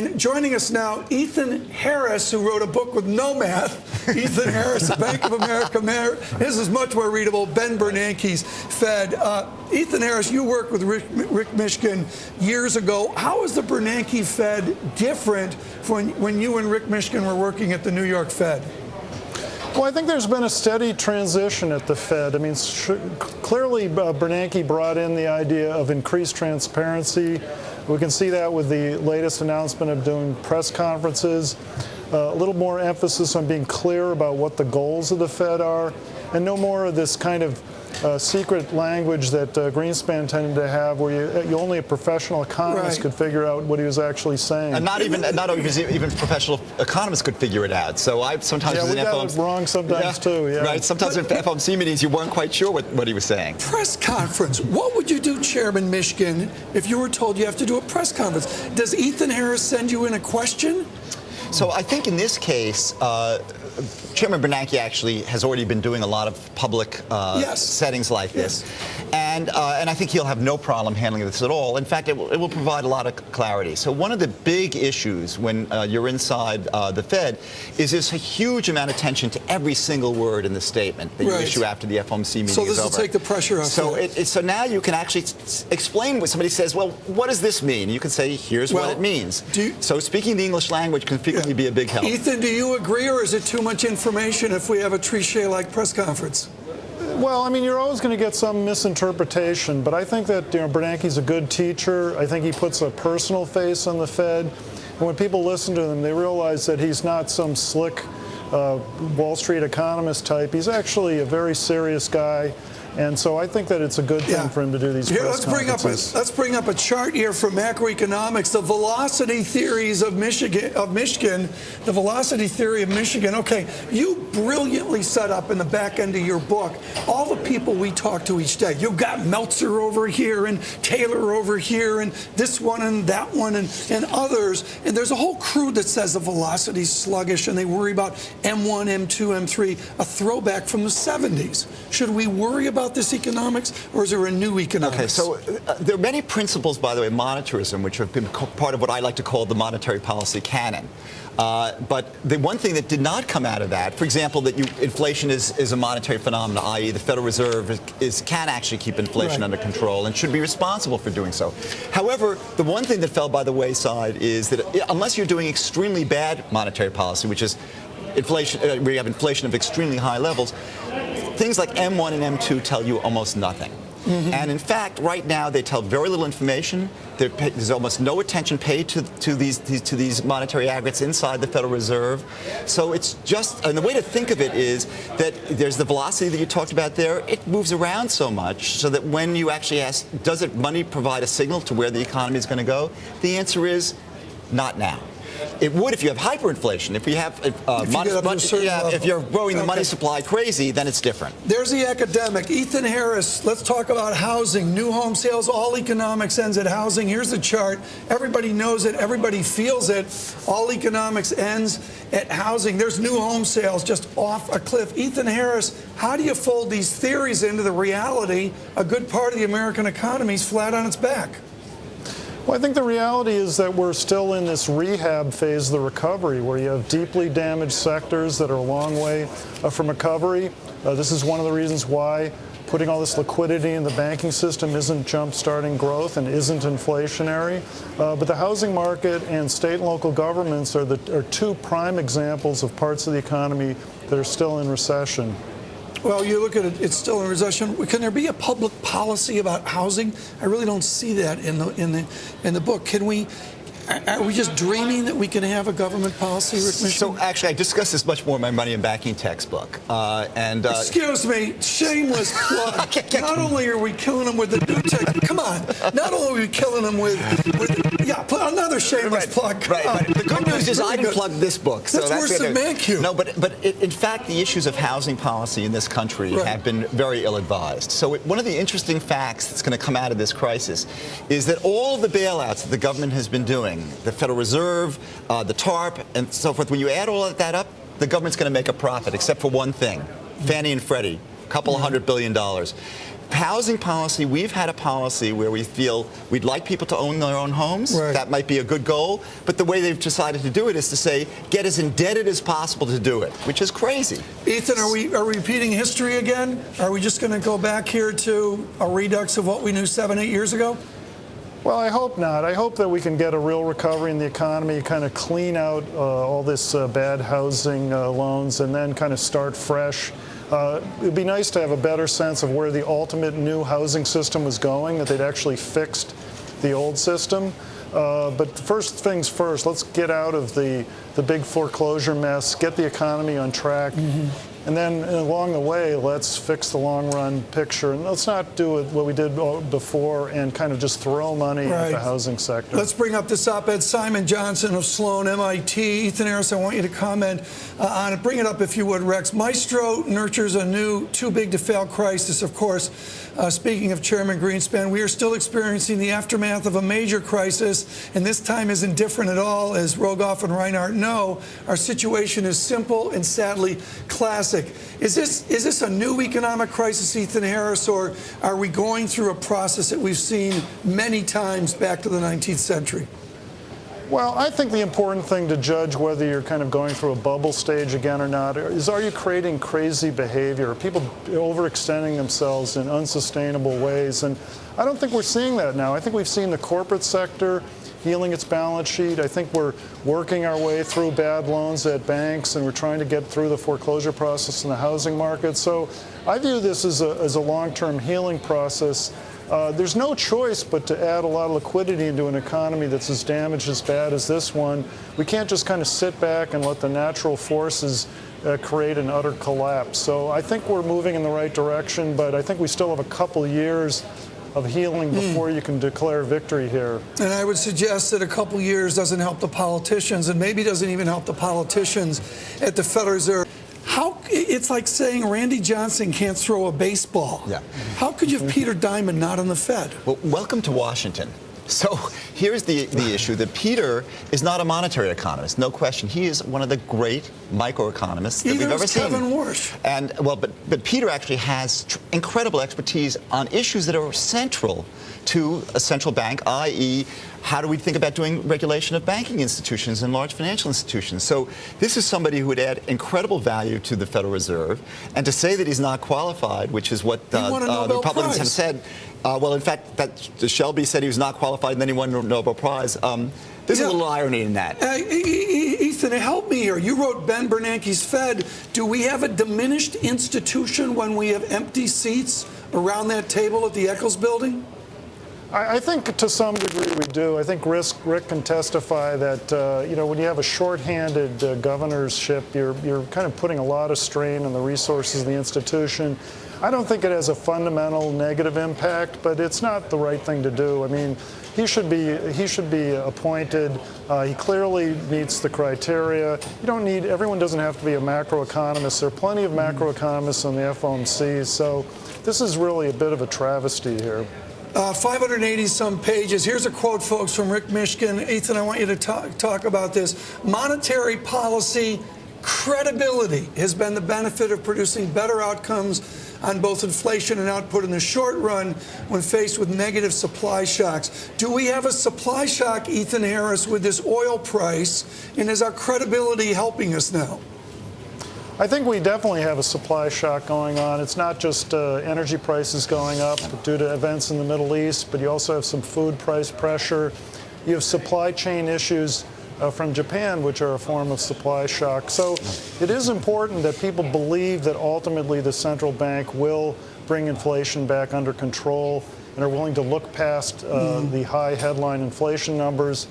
And joining us now, Ethan Harris, who wrote a book with no math. Ethan Harris, the Bank of America mayor. This is much more readable. Ben Bernanke's Fed. Ethan Harris, you worked with Rick Mishkin years ago. How is the Bernanke Fed different from when you and Rick Mishkin were working at the New York Fed? Well, I think there's been a steady transition at the Fed. I mean, clearly Bernanke brought in the idea of increased transparency. We can see that with the latest announcement of doing press conferences, a little more emphasis on being clear about what the goals of the Fed are, and no more of this kind of secret language that Greenspan tended to have, where you only a professional economist could figure out what he was actually saying. And not even professional economists could figure it out. So I sometimes we got it wrong sometimes too. Yeah. Right. Sometimes in FOMC meetings you weren't quite sure what he was saying. Press conference. What would you do, Chairman Mishkin, if you were told you have to do a press conference? Does Ethan Harris send you in a question? So I think in this case, Chairman Bernanke actually has already been doing a lot of public settings like this. And I think he'll have no problem handling this at all. In fact, it will provide a lot of clarity. So one of the big issues when you're inside the Fed is this a huge amount of attention to every single word in the statement that you issue after the FOMC meeting is over. So this will take the pressure off. So now you can actually explain what somebody says, well, what does this mean? You can say, here's what it means. So speaking the English language can frequently be a big help. Ethan, do you agree, or is it too much information if we have a Trichet-like press conference? Well, I mean, you're always going to get some misinterpretation, but I think that Bernanke's a good teacher. I think he puts a personal face on the Fed. And when people listen to him, they realize that he's not some slick Wall Street economist type. He's actually a very serious guy. And so I think that it's a good thing for him to do these press conferences. Let's bring up a chart here from macroeconomics. The velocity theories of Mishkin, the velocity theory of Michigan. Okay, you brilliantly set up in the back end of your book all the people we talk to each day. You've got Meltzer over here and Taylor over here and this one and that one and others. And there's a whole crew that says the velocity's sluggish and they worry about M1, M2, M3, a throwback from the 70s. Should we worry about this economics, or is there a new economics? Okay, so there are many principles, by the way, monetarism, which have been part of what I like to call the monetary policy canon. But the one thing that did not come out of that, for example, that inflation is a monetary phenomenon, i.e. the Federal Reserve can actually keep inflation under control and should be responsible for doing so. However, the one thing that fell by the wayside is that unless you're doing extremely bad monetary policy, which is inflation, where you have inflation of extremely high levels, things like M1 and M2 tell you almost nothing. And in fact, right now they tell very little information. There's almost no attention paid to these monetary aggregates inside the Federal Reserve. So it's just, and the way to think of it is that there's the velocity that you talked about there. It moves around so much so that when you actually ask, does money provide a signal to where the economy is going to go? The answer is not now. It would if you have hyperinflation. If you have if you're growing the money supply crazy, then it's different. There's the academic. Ethan Harris, let's talk about housing. New home sales, all economics ends at housing. Here's the chart. Everybody knows it. Everybody feels it. All economics ends at housing. There's new home sales just off a cliff. Ethan Harris, how do you fold these theories into the reality? A good part of the American economy is flat on its back. Well, I think the reality is that we're still in this rehab phase of the recovery, where you have deeply damaged sectors that are a long way from recovery. This is one of the reasons why putting all this liquidity in the banking system isn't jump-starting growth and isn't inflationary. But the housing market and state and local governments are two prime examples of parts of the economy that are still in recession. Well, you look at it, it's still in recession. Can there be a public policy about housing? I really don't see that in the book. Are we just dreaming that we can have a government policy, Rick Mishkin? So actually, I discuss this much more in my Money and Banking textbook. Excuse me, shameless plug. Not only are we killing them with the new tech, come on. Not only are we killing them with another shameless plug. But the good news is I didn't plug this book. So that's worse than Mankiw. No, but in fact, the issues of housing policy in this country have been very ill-advised. So one of the interesting facts that's going to come out of this crisis is that all of the bailouts that the government has been doing, the Federal Reserve, the TARP, and so forth, when you add all of that up, the government's going to make a profit, except for one thing, Fannie and Freddie, a couple $100 billion. housing policy, we've had a policy where we feel we'd like people to own their own homes. Right. That might be a good goal. But the way they've decided to do it is to say, get as indebted as possible to do it, which is crazy. Ethan, are we repeating history again? Are we just going to go back here to a redux of what we knew 7-8 years ago? Well, I hope not. I hope that we can get a real recovery in the economy, kind of clean out all this bad housing loans, and then kind of start fresh. It'd be nice to have a better sense of where the ultimate new housing system was going, that they'd actually fixed the old system. But first things first, let's get out of the big foreclosure mess, get the economy on track. And then along the way, let's fix the long-run picture. And let's not do it what we did before and kind of just throw money at the housing sector. Let's bring up this op-ed. Simon Johnson of Sloan, MIT. Ethan Harris, I want you to comment on it. Bring it up if you would, Rex. Maestro nurtures a new too-big-to-fail crisis, of course. Speaking of Chairman Greenspan, we are still experiencing the aftermath of a major crisis, and this time isn't different at all. As Rogoff and Reinhardt know, our situation is simple and sadly classic. Is this a new economic crisis, Ethan Harris, or are we going through a process that we've seen many times back to the 19th century? Well, I think the important thing to judge whether you're kind of going through a bubble stage again or not is, are you creating crazy behavior? Are people overextending themselves in unsustainable ways? And I don't think we're seeing that now. I think we've seen the corporate sector healing its balance sheet. I think we're working our way through bad loans at banks, and we're trying to get through the foreclosure process in the housing market. So I view this as a long-term healing process. There's no choice but to add a lot of liquidity into an economy that's as damaged as bad as this one. We can't just kind of sit back and let the natural forces create an utter collapse. So I think we're moving in the right direction, but I think we still have a couple years of healing before you can declare victory here. And I would suggest that a couple years doesn't help the politicians, and maybe doesn't even help the politicians at the Federal Reserve. It's like saying Randy Johnson can't throw a baseball. Yeah. How could you have Peter Diamond not on the Fed? Well, welcome to Washington. So here's the issue, that Peter is not a monetary economist, no question. He is one of the great microeconomists that we've ever seen. Kevin Warsh. And well, but Peter actually has incredible expertise on issues that are central to a central bank, i.e., how do we think about doing regulation of banking institutions and large financial institutions? So this is somebody who would add incredible value to the Federal Reserve. And to say that he's not qualified, which is what the Republicans have said, well, in fact, Shelby said he was not qualified and then he won the Nobel Prize. There's a little irony in that. Ethan, help me here. You wrote Ben Bernanke's Fed. Do we have a diminished institution when we have empty seats around that table at the Eccles building? I think to some degree we do. I think Rick can testify that when you have a shorthanded governorship, you're kind of putting a lot of strain on the resources of the institution. I don't think it has a fundamental negative impact, but it's not the right thing to do. I mean, he should be appointed. He clearly meets the criteria. Everyone doesn't have to be a macroeconomist. There are plenty of macroeconomists on the FOMC, so this is really a bit of a travesty here. 580-some pages. Here's a quote, folks, from Rick Mishkin. Ethan, I want you to talk about this. Monetary policy credibility has been the benefit of producing better outcomes on both inflation and output in the short run when faced with negative supply shocks. Do we have a supply shock, Ethan Harris, with this oil price? And is our credibility helping us now? I think we definitely have a supply shock going on. It's not just energy prices going up due to events in the Middle East, but you also have some food price pressure. You have supply chain issues from Japan, which are a form of supply shock. So it is important that people believe that ultimately the central bank will bring inflation back under control and are willing to look past the high headline inflation numbers.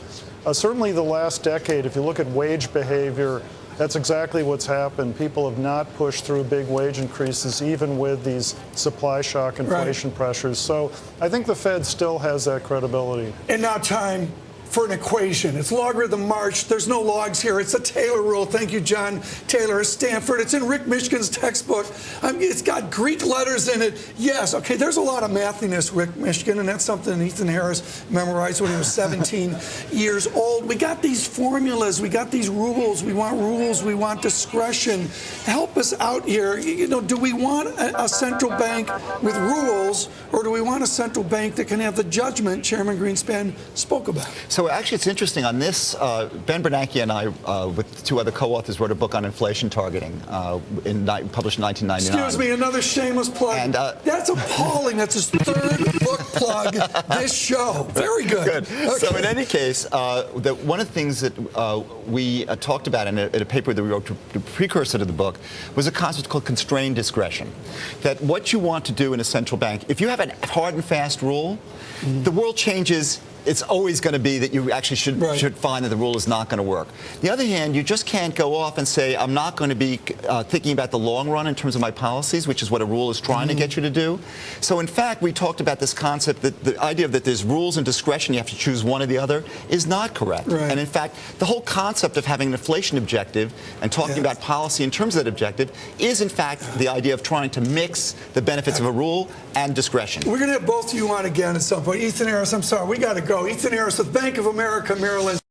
Certainly the last decade, if you look at wage behavior, that's exactly what's happened. People have not pushed through big wage increases, even with these supply shock inflation pressures. So I think the Fed still has that credibility. And now time for an equation. It's logarithm march. There's no logs here. It's a Taylor rule. Thank you, John Taylor of Stanford. It's in Rick Mishkin's textbook. It's got Greek letters in it. Yes, okay, there's a lot of math in this, Rick Mishkin, and that's something Ethan Harris memorized when he was 17 years old. We got these formulas. We got these rules. We want rules. We want discretion. Help us out here. You know, do we want a central bank with rules, or do we want a central bank that can have the judgment Chairman Greenspan spoke about? So actually, it's interesting on this. Ben Bernanke and I, with two other co-authors, wrote a book on inflation targeting, published in 1999. Excuse me, another shameless plug. And, that's appalling. That's his third book plug this show. Very good. Okay. So in any case, one of the things that we talked about in a paper that we wrote, the precursor to the book, was a concept called constrained discretion. That what you want to do in a central bank, if you have a hard and fast rule, the world changes. It's always going to be that you actually should find that the rule is not going to work. On the other hand, you just can't go off and say, I'm not going to be thinking about the long run in terms of my policies, which is what a rule is trying to get you to do. So in fact, we talked about this concept that the idea that there's rules and discretion, you have to choose one or the other, is not correct. Right. And in fact, the whole concept of having an inflation objective and talking about policy in terms of that objective is in fact the idea of trying to mix the benefits of a rule and discretion. We're going to have both of you on again at some point. Ethan Harris, I'm sorry, we got to go. Ethan Harris with Bank of America, Merrill Lynch.